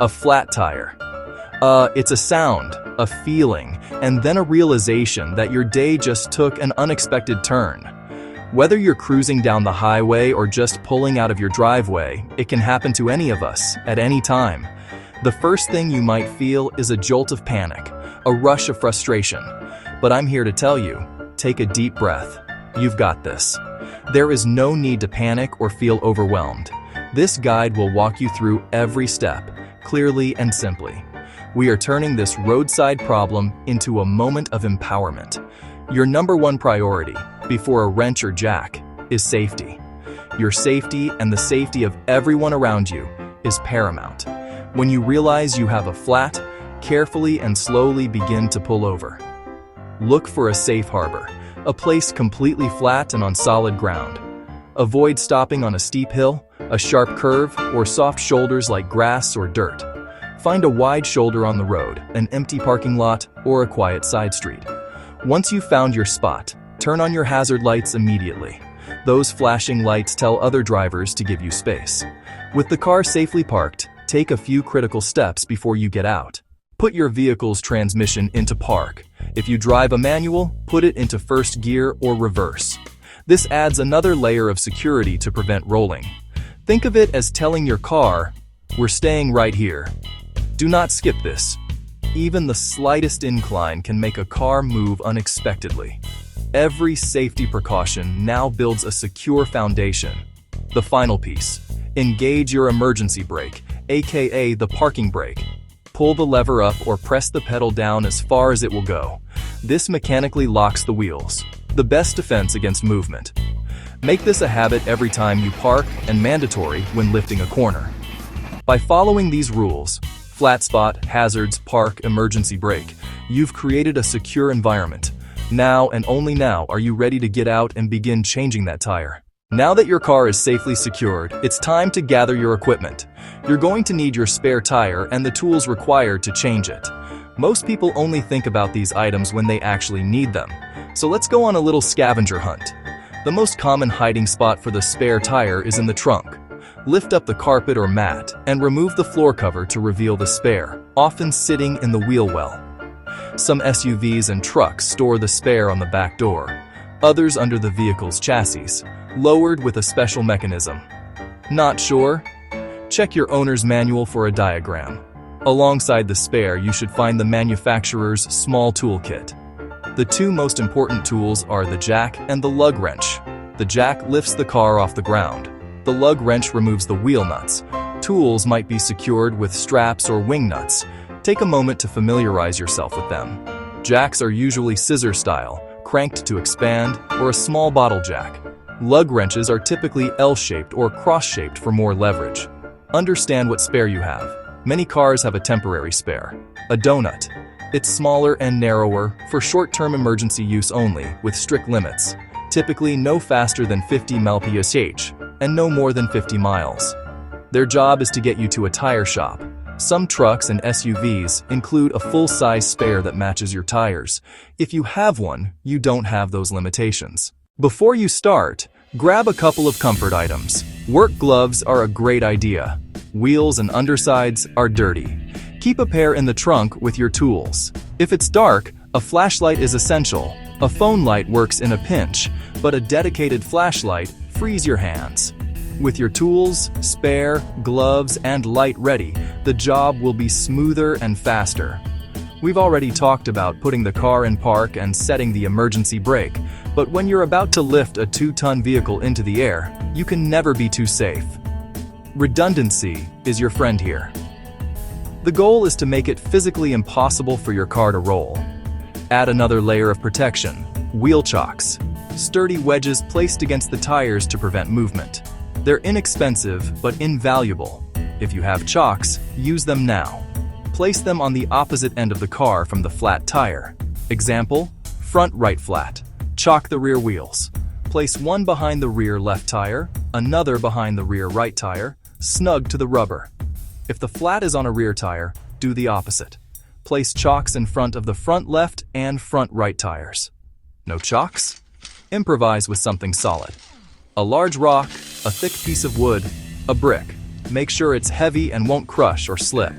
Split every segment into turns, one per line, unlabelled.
A flat tire. It's a sound, a feeling, and then a realization that your day just took an unexpected turn. Whether you're cruising down the highway or just pulling out of your driveway, it can happen to any of us, at any time. The first thing you might feel is a jolt of panic, a rush of frustration. But I'm here to tell you, take a deep breath. You've got this. There is no need to panic or feel overwhelmed. This guide will walk you through every step, clearly and simply. We are turning this roadside problem into a moment of empowerment. Your number one priority, before a wrench or jack, is safety. Your safety and the safety of everyone around you is paramount. When you realize you have a flat, carefully and slowly begin to pull over. Look for a safe harbor, a place completely flat and on solid ground. Avoid stopping on a steep hill, a sharp curve, or soft shoulders like grass or dirt. Find a wide shoulder on the road, an empty parking lot, or a quiet side street. Once you've found your spot, turn on your hazard lights immediately. Those flashing lights tell other drivers to give you space. With the car safely parked, take a few critical steps before you get out. Put your vehicle's transmission into park. If you drive a manual, put it into first gear or reverse. This adds another layer of security to prevent rolling. Think of it as telling your car, "We're staying right here." Do not skip this. Even the slightest incline can make a car move unexpectedly. Every safety precaution now builds a secure foundation. The final piece. Engage your emergency brake, aka the parking brake. Pull the lever up or press the pedal down as far as it will go. This mechanically locks the wheels. The best defense against movement. Make this a habit every time you park and mandatory when lifting a corner. By following these rules, flat spot, hazards, park, emergency brake, you've created a secure environment. Now and only now are you ready to get out and begin changing that tire. Now that your car is safely secured, it's time to gather your equipment. You're going to need your spare tire and the tools required to change it. Most people only think about these items when they actually need them. So let's go on a little scavenger hunt. The most common hiding spot for the spare tire is in the trunk. Lift up the carpet or mat and remove the floor cover to reveal the spare, often sitting in the wheel well. Some SUVs and trucks store the spare on the back door, others under the vehicle's chassis, lowered with a special mechanism. Not sure? Check your owner's manual for a diagram. Alongside the spare, you should find the manufacturer's small toolkit. The two most important tools are the jack and the lug wrench. The jack lifts the car off the ground. The lug wrench removes the wheel nuts. Tools might be secured with straps or wing nuts. Take a moment to familiarize yourself with them. Jacks are usually scissor style, cranked to expand, or a small bottle jack. Lug wrenches are typically L-shaped or cross-shaped for more leverage. Understand what spare you have. Many cars have a temporary spare, a donut. It's smaller and narrower for short-term emergency use only, with strict limits. Typically no faster than 50 mph and no more than 50 miles. Their job is to get you to a tire shop. Some trucks and SUVs include a full-size spare that matches your tires. If you have one, you don't have those limitations. Before you start, grab a couple of comfort items. Work gloves are a great idea. Wheels and undersides are dirty. Keep a pair in the trunk with your tools. If it's dark, a flashlight is essential. A phone light works in a pinch, but a dedicated flashlight frees your hands. With your tools, spare, gloves, and light ready, the job will be smoother and faster. We've already talked about putting the car in park and setting the emergency brake, but when you're about to lift a 2-ton vehicle into the air, you can never be too safe. Redundancy is your friend here. The goal is to make it physically impossible for your car to roll. Add another layer of protection, wheel chocks, sturdy wedges placed against the tires to prevent movement. They're inexpensive but invaluable. If you have chocks, use them now. Place them on the opposite end of the car from the flat tire. Example, front right flat. Chock the rear wheels. Place one behind the rear left tire, another behind the rear right tire, snug to the rubber. If the flat is on a rear tire, do the opposite. Place chocks in front of the front left and front right tires. No chocks? Improvise with something solid. A large rock, a thick piece of wood, a brick. Make sure it's heavy and won't crush or slip.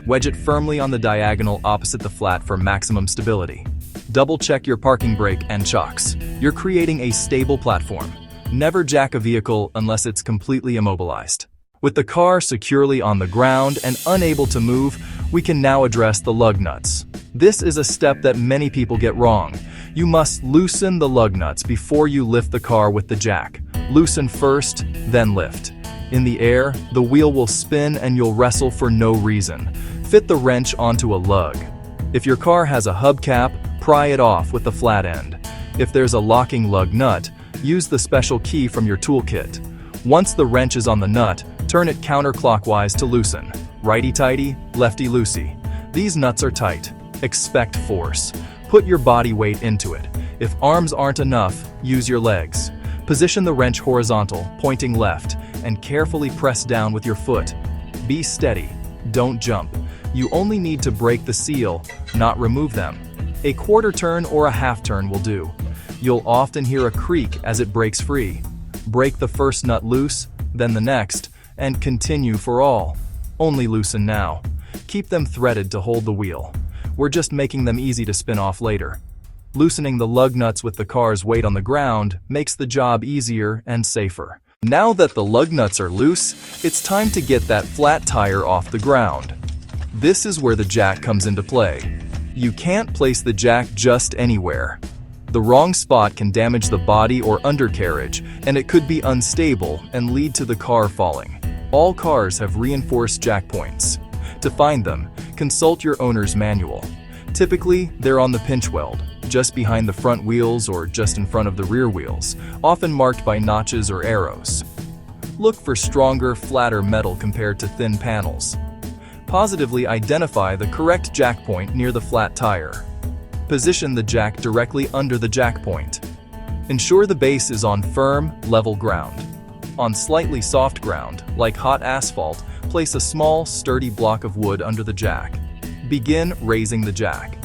Wedge it firmly on the diagonal opposite the flat for maximum stability. Double-check your parking brake and chocks. You're creating a stable platform. Never jack a vehicle unless it's completely immobilized. With the car securely on the ground and unable to move, we can now address the lug nuts. This is a step that many people get wrong. You must loosen the lug nuts before you lift the car with the jack. Loosen first, then lift. In the air, the wheel will spin and you'll wrestle for no reason. Fit the wrench onto a lug. If your car has a hubcap, pry it off with the flat end. If there's a locking lug nut, use the special key from your toolkit. Once the wrench is on the nut, turn it counterclockwise to loosen. Righty-tighty, lefty-loosey. These nuts are tight. Expect force. Put your body weight into it. If arms aren't enough, use your legs. Position the wrench horizontal, pointing left, and carefully press down with your foot. Be steady. Don't jump. You only need to break the seal, not remove them. A quarter turn or a half turn will do. You'll often hear a creak as it breaks free. Break the first nut loose, then the next, and continue for all. Only loosen now. Keep them threaded to hold the wheel. We're just making them easy to spin off later. Loosening the lug nuts with the car's weight on the ground makes the job easier and safer. Now that the lug nuts are loose, it's time to get that flat tire off the ground. This is where the jack comes into play. You can't place the jack just anywhere. The wrong spot can damage the body or undercarriage, and it could be unstable and lead to the car falling. All cars have reinforced jack points. To find them, consult your owner's manual. Typically, they're on the pinch weld, just behind the front wheels or just in front of the rear wheels, often marked by notches or arrows. Look for stronger, flatter metal compared to thin panels. Positively identify the correct jack point near the flat tire. Position the jack directly under the jack point. Ensure the base is on firm, level ground. On slightly soft ground, like hot asphalt, place a small, sturdy block of wood under the jack. Begin raising the jack.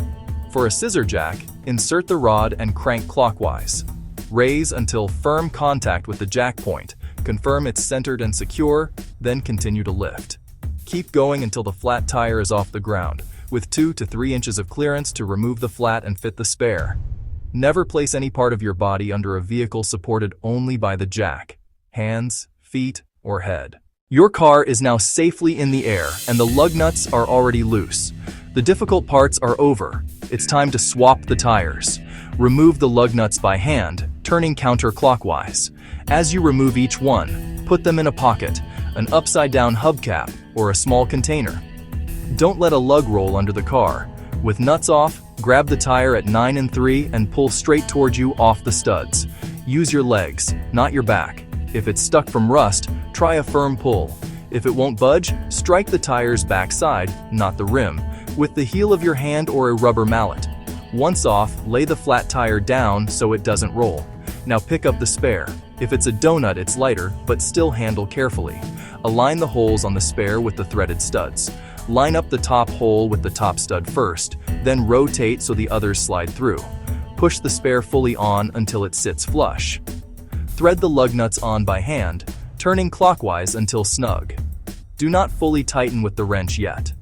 For a scissor jack, insert the rod and crank clockwise. Raise until firm contact with the jack point. Confirm it's centered and secure, then continue to lift. Keep going until the flat tire is off the ground, with 2 to 3 inches of clearance to remove the flat and fit the spare. Never place any part of your body under a vehicle supported only by the jack, hands, feet, or head. Your car is now safely in the air and the lug nuts are already loose. The difficult parts are over. It's time to swap the tires. Remove the lug nuts by hand, turning counterclockwise. As you remove each one, put them in a pocket, an upside-down hubcap, or a small container. Don't let a lug roll under the car. With nuts off, grab the tire at 9 3 and pull straight towards you off the studs. Use your legs, not your back. If it's stuck from rust, try a firm pull. If it won't budge, strike the tire's backside, not the rim, with the heel of your hand or a rubber mallet. Once off, lay the flat tire down so it doesn't roll. Now pick up the spare. If it's a donut, it's lighter, but still handle carefully. Align the holes on the spare with the threaded studs. Line up the top hole with the top stud first, then rotate so the others slide through. Push the spare fully on until it sits flush. Thread the lug nuts on by hand, turning clockwise until snug. Do not fully tighten with the wrench yet.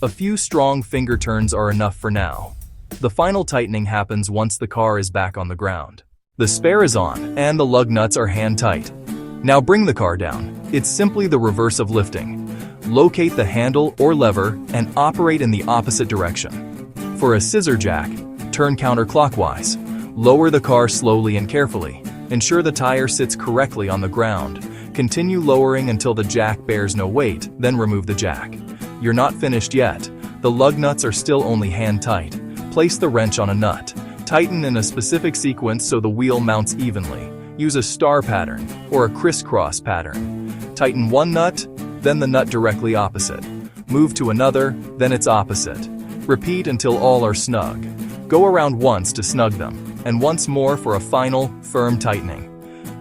A few strong finger turns are enough for now. The final tightening happens once the car is back on the ground. The spare is on, and the lug nuts are hand tight. Now bring the car down. It's simply the reverse of lifting. Locate the handle or lever and operate in the opposite direction. For a scissor jack, turn counterclockwise. Lower the car slowly and carefully. Ensure the tire sits correctly on the ground. Continue lowering until the jack bears no weight, then remove the jack. You're not finished yet. The lug nuts are still only hand tight. Place the wrench on a nut. Tighten in a specific sequence so the wheel mounts evenly. Use a star pattern or a crisscross pattern. Tighten one nut, then the nut directly opposite. Move to another, then its opposite. Repeat until all are snug. Go around once to snug them, and once more for a final, firm tightening.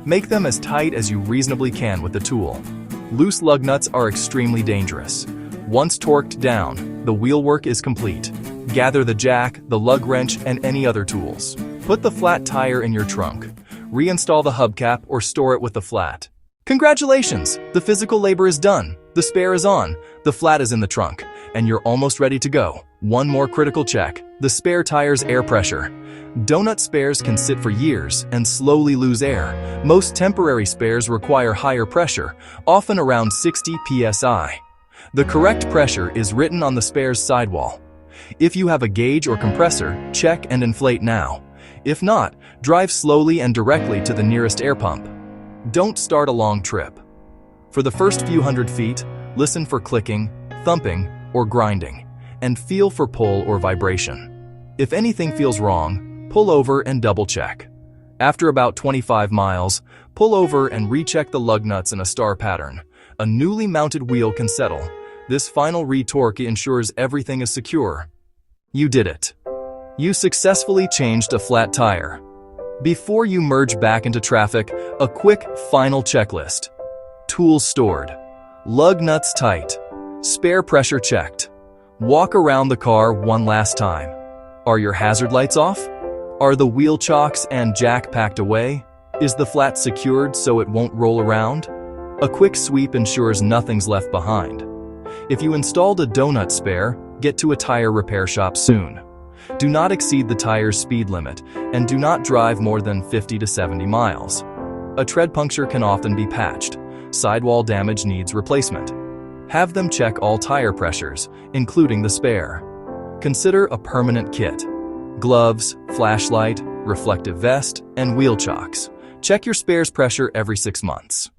Make them as tight as you reasonably can with the tool. Loose lug nuts are extremely dangerous. Once torqued down, the wheelwork is complete. Gather the jack, the lug wrench, and any other tools. Put the flat tire in your trunk. Reinstall the hubcap or store it with the flat. Congratulations! The physical labor is done, the spare is on, the flat is in the trunk, and you're almost ready to go. One more critical check: the spare tire's air pressure. Donut spares can sit for years and slowly lose air. Most temporary spares require higher pressure, often around 60 psi. The correct pressure is written on the spare's sidewall. If you have a gauge or compressor, check and inflate now. If not, drive slowly and directly to the nearest air pump. Don't start a long trip. For the first few hundred feet, listen for clicking, thumping, or grinding, and feel for pull or vibration. If anything feels wrong, pull over and double-check. After about 25 miles, pull over and recheck the lug nuts in a star pattern. A newly mounted wheel can settle. This final re-torque ensures everything is secure. You did it. You successfully changed a flat tire. Before you merge back into traffic, a quick final checklist. Tools stored. Lug nuts tight. Spare pressure checked. Walk around the car one last time. Are your hazard lights off? Are the wheel chocks and jack packed away? Is the flat secured so it won't roll around? A quick sweep ensures nothing's left behind. If you installed a donut spare, get to a tire repair shop soon. Do not exceed the tire's speed limit, and do not drive more than 50 to 70 miles. A tread puncture can often be patched. Sidewall damage needs replacement. Have them check all tire pressures, including the spare. Consider a permanent kit. Gloves, flashlight, reflective vest, and wheel chocks. Check your spare's pressure every 6 months.